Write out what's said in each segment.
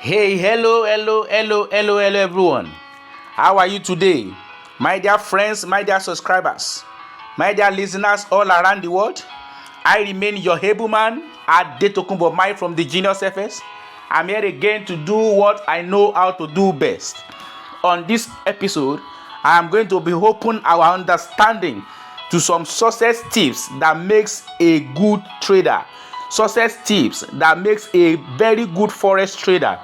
Hey, hello everyone. How are you today? My dear friends, my dear subscribers, my dear listeners all around the world. I remain your able man, Adetokunbo Mai from the Genius FS. I'm here again to do what I know how to do best. On this episode, I am going to be open our understanding to some success tips that makes a good trader. Success tips that makes a very good forex trader.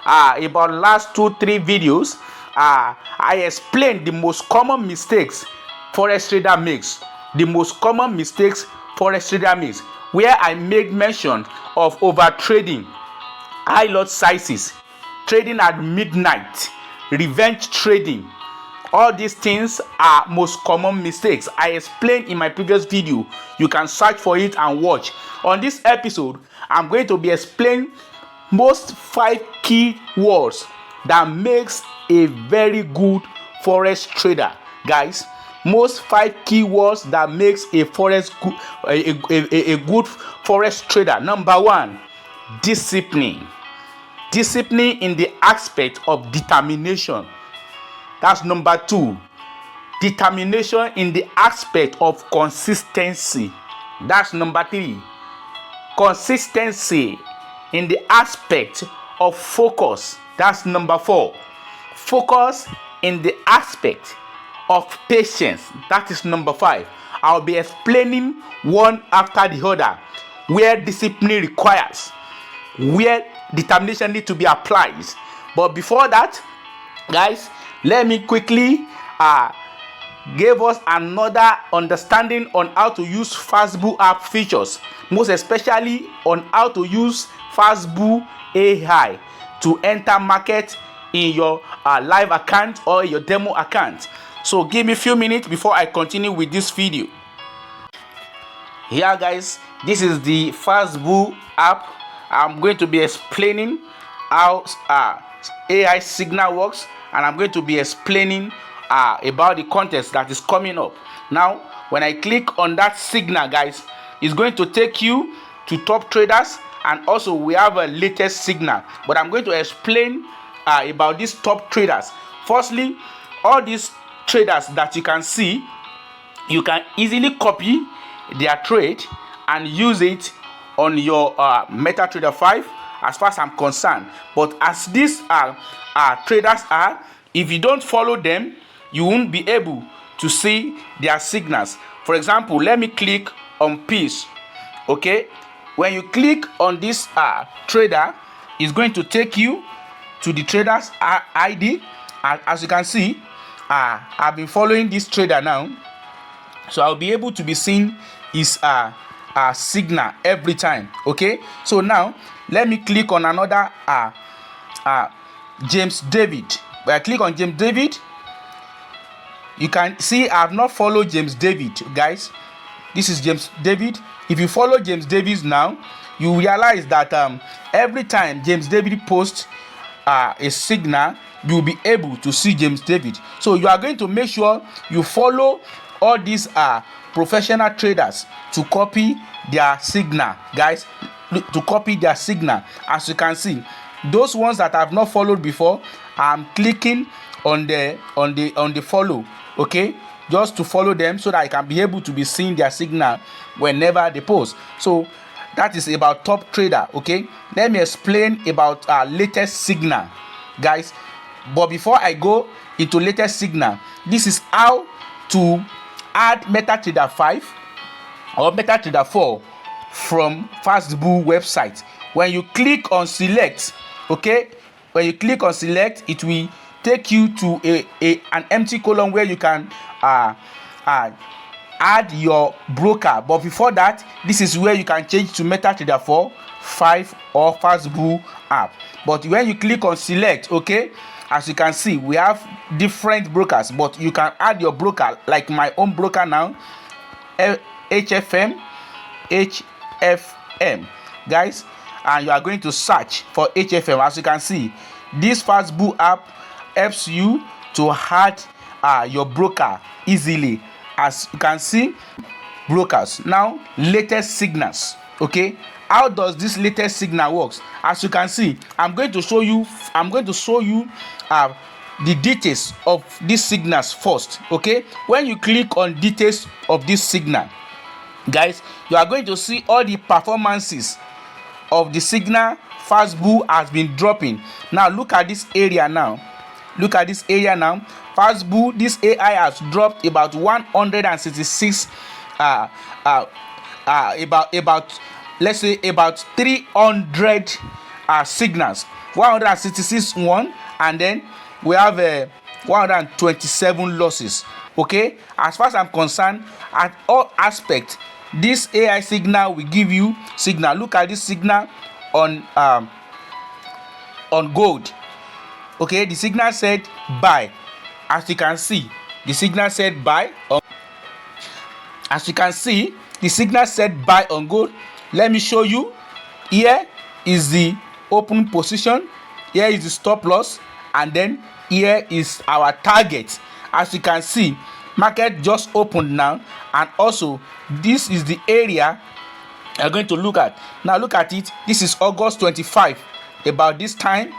About last 2-3 videos, I explained the most common mistakes forex trader makes. The most common mistakes forex trader makes, where I made mention of over trading, high lot sizes, trading at midnight, revenge trading. All these things are most common mistakes. I explained in my previous video. You can search for it and watch. On this episode, I'm going to be explaining most 5 key words that makes a very good forex trader, guys. Most 5 key words that makes a forex a good forex trader. Number 1, discipline. Discipline in the aspect of determination. That's number 2. Determination in the aspect of consistency. That's number 3. Consistency in the aspect of focus. That's number 4. Focus in the aspect of patience. That is number 5. I'll be explaining one after the other where discipline requires, where determination needs to be applied. But before that, guys, let me quickly give us another understanding on how to use FastBull app features, most especially on how to use FastBull AI to enter market in your live account or your demo account. So give me a few minutes before I continue with this video. Here, guys, this is the FastBull app. I'm going to be explaining how AI signal works, and I'm going to be explaining about the contest that is coming up. Now, when I click on that signal, guys, it's going to take you to top traders, and also we have a latest signal. But I'm going to explain about these top traders. Firstly, all these traders that you can see, you can easily copy their trade and use it on your MetaTrader 5 as far as I'm concerned. But as these traders are, if you don't follow them, you won't be able to see their signals. For example, let me click on peace. Okay, when you click on this trader, it's going to take you to the trader's ID, and as you can see, I've been following this trader now, so I'll be able to be seeing his signal every time. Okay, so now let me click on another James David. When I click on James David, you can see I have not followed James David, guys. This is James David. If you follow James David now, you realize that every time James David posts a signal, you'll be able to see James David. So you are going to make sure you follow all these professional traders to copy their signal, guys. To copy their signal. As you can see, those ones that I have not followed before, I'm clicking on the follow. Okay, just to follow them so that I can be able to be seeing their signal whenever they post. So that is about top trader. Okay, let me explain about latest signal, guys. But before I go into latest signal, this is how to add MetaTrader 5 or MetaTrader 4 from FastBull website. When you click on select, okay, when you click on select, it will take you to an empty column where you can add your broker. But before that, this is where you can change to MetaTrader 4, 5 or FastBull app. But when you click on select, okay, as you can see, we have different brokers, but you can add your broker, like my own broker now, HFM, guys, and you are going to search for HFM. As you can see, this FastBull app helps you to add your broker easily. As you can see, brokers now, latest signals. Okay, how does this latest signal works? As you can see, I'm going to show you the details of these signals first. Okay, when you click on details of this signal, guys, you are going to see all the performances of the signal FastBull has been dropping. Now look at this area now. FastBull, this AI has dropped about 166 about let's say about 300 signals. 166 one, and then we have 127 losses. Okay, as far as I'm concerned, at all aspects, this AI signal will give you signal. Look at this signal on gold. Okay, the signal said buy. As you can see, the signal said buy on gold. Let me show you. Here is the open position, here is the stop loss, and then here is our target. As you can see, market just opened now, and also this is the area you're going to look at. Now look at it. This is August 25. About this time,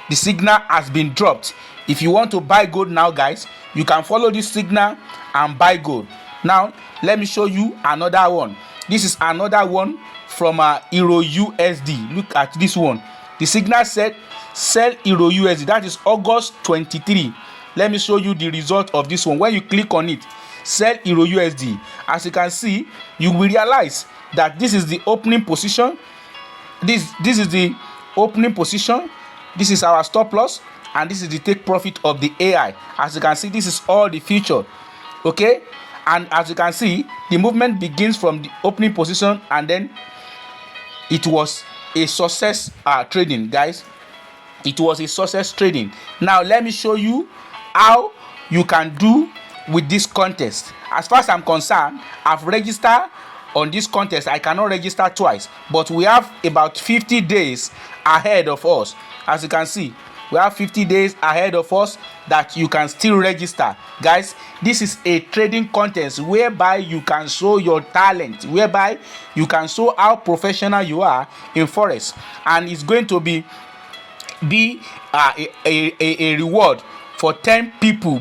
the signal has been dropped. If you want to buy gold now, guys, you can follow this signal and buy gold. Now let me show you another one. This is another one from Euro USD. Look at this one. The signal said sell Euro USD. That is August 23. Let me show you the result of this one. When you click on it, sell Euro USD, as you can see, you will realize that this is the opening position. This is the opening position. This is our stop loss, and this is the take profit of the AI. As you can see, this is all the future. Okay, and as you can see, the movement begins from the opening position, and then it was a success trading, guys. It was a success trading. Now let me show you how you can do with this contest. As far as I'm concerned, I've registered on this contest. I cannot register twice, but we have about 50 days ahead of us. As you can see, we have 50 days ahead of us that you can still register. Guys, this is a trading contest whereby you can show your talent, whereby you can show how professional you are in Forex, and it's going to be a reward for 10 people.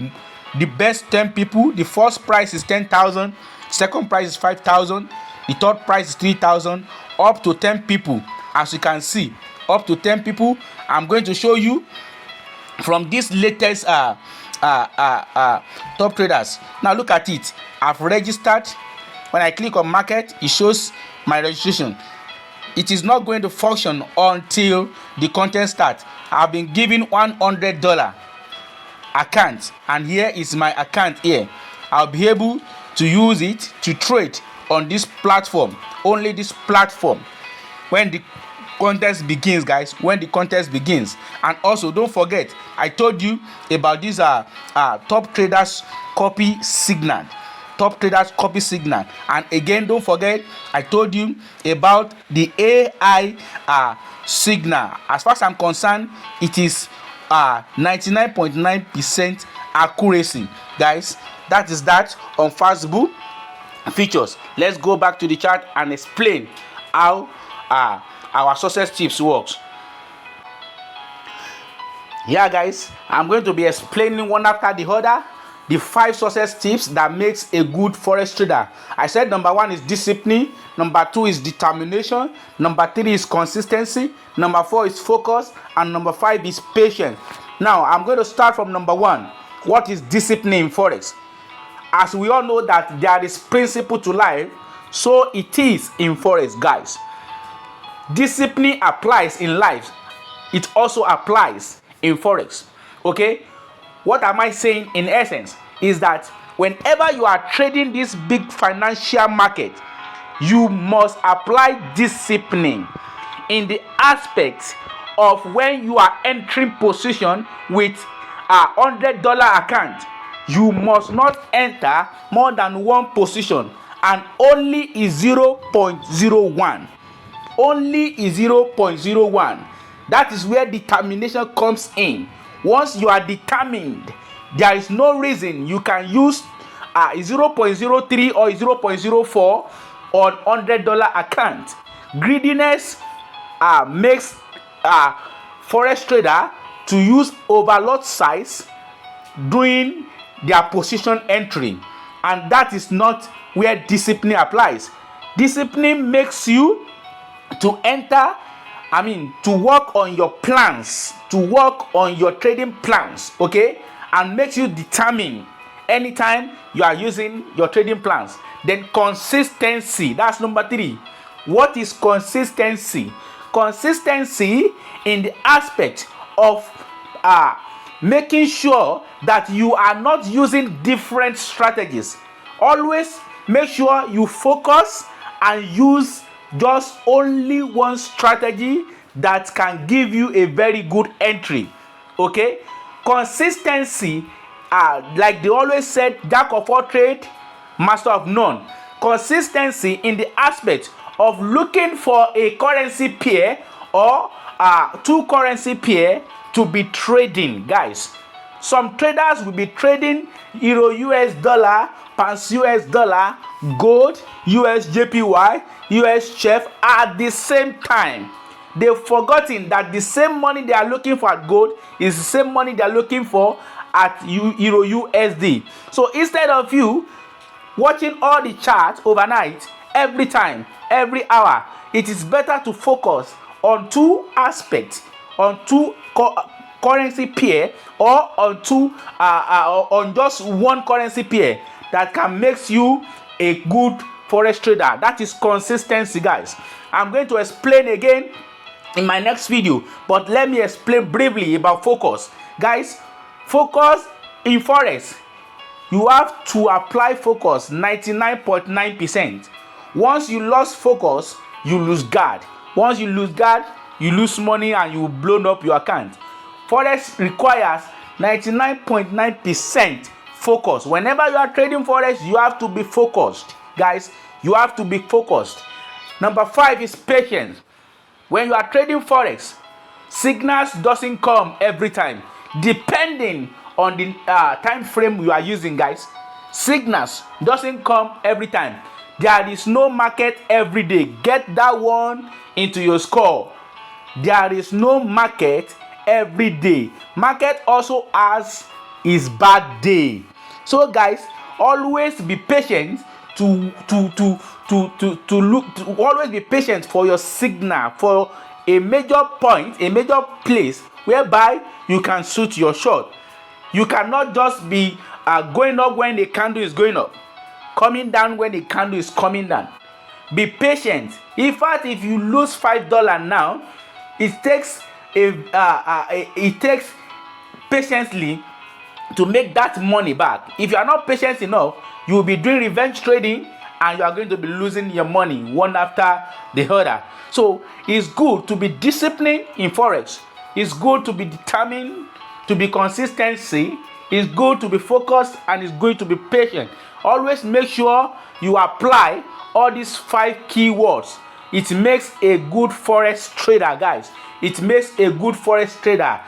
The best 10 people. The first prize is 10,000, second prize is 5,000, the third prize is 3,000, up to 10 people. As you can see, up to 10 people. I'm going to show you from this latest top traders. Now look at it. I've registered. When I click on market, it shows my registration. It is not going to function until the contest starts. I've been given $100 account, and here is my account here. I'll be able to use it to trade on this platform, only this platform, when the contest begins, guys. When the contest begins. And also don't forget, I told you about this top traders copy signal. And again, don't forget, I told you about the AI signal. As far as I'm concerned, it is 99.9% accuracy, guys. That is that on FastBull features. Let's go back to the chart and explain how our success tips works. Yeah, guys, I'm going to be explaining one after the other the 5 success tips that makes a good Forex trader. I said number 1 is discipline, number 2 is determination, number 3 is consistency, number 4 is focus, and number 5 is patience. Now I'm going to start from number 1. What is discipline in Forex? As we all know that there is principle to life, so it is in Forex, guys. Discipline applies in life, it also applies in Forex. Okay, what am I saying in essence is that whenever you are trading this big financial market, you must apply discipline in the aspect of when you are entering position with a $100 account. You must not enter more than one position, and only is 0.01. Only is 0.01. That is where determination comes in. Once you are determined, there is no reason you can use 0.03 or 0.04 on $100 account. Greediness makes forex trader to use overlord size during their position entry, and that is not where discipline applies. Discipline makes you to to work on your plans, to work on your trading plans, okay, and makes you determine anytime you are using your trading plans. Then consistency, that's number 3. What is consistency? Consistency in the aspect of making sure that you are not using different strategies. Always make sure you focus and use just only one strategy that can give you a very good entry, okay. Consistency, like they always said, jack of all trade, master of none. Consistency in the aspect of looking for a currency pair or 2 currency pair to be trading, guys. Some traders will be trading euro US dollar, pounds US dollar, gold, US JPY, US chef at the same time. They've forgotten that the same money they are looking for at gold is the same money they are looking for at euro USD. So instead of you watching all the charts overnight, every time, every hour, it is better to focus on 2 aspects, on 2 currency pair, or on on just 1 currency pair that can make you a good forex trader. That is consistency, guys. I'm going to explain again in my next video, but let me explain briefly about focus, guys. Focus in forex, you have to apply focus 99.9%. Once you lost focus, you lose guard. Once you lose guard, you lose money and you blow up your account. Forex requires 99.9% focus. Whenever you are trading forex, you have to be focused, guys. You have to be focused. Number 5 is patience. When you are trading forex, signals doesn't come every time, depending on the time frame you are using, guys. Signals doesn't come every time. There is no market every day. Get that one into your score. There is no market every day. Market also has its bad day. So guys, always be patient to always be patient for your signal, for a major point, a major place whereby you can shoot your shot. You cannot just be going up when the candle is going up, coming down when the candle is coming down. Be patient. In fact, if you lose $5 now, it takes patiently to make that money back. If you are not patient enough, you will be doing revenge trading and you are going to be losing your money one after the other. So it's good to be disciplined in forex. It's good to be determined, to be consistency. It's good to be focused, and it's good to be patient. Always make sure you apply all these 5 keywords. It makes a good forex trader, guys. It makes a good forex trader.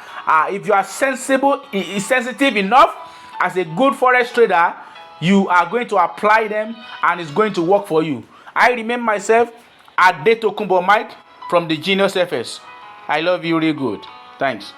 If you are sensitive enough as a good forex trader, you are going to apply them and it's going to work for you. I remain myself, Adetokunbo Mike from the Genius FS. I love you really good. Thanks.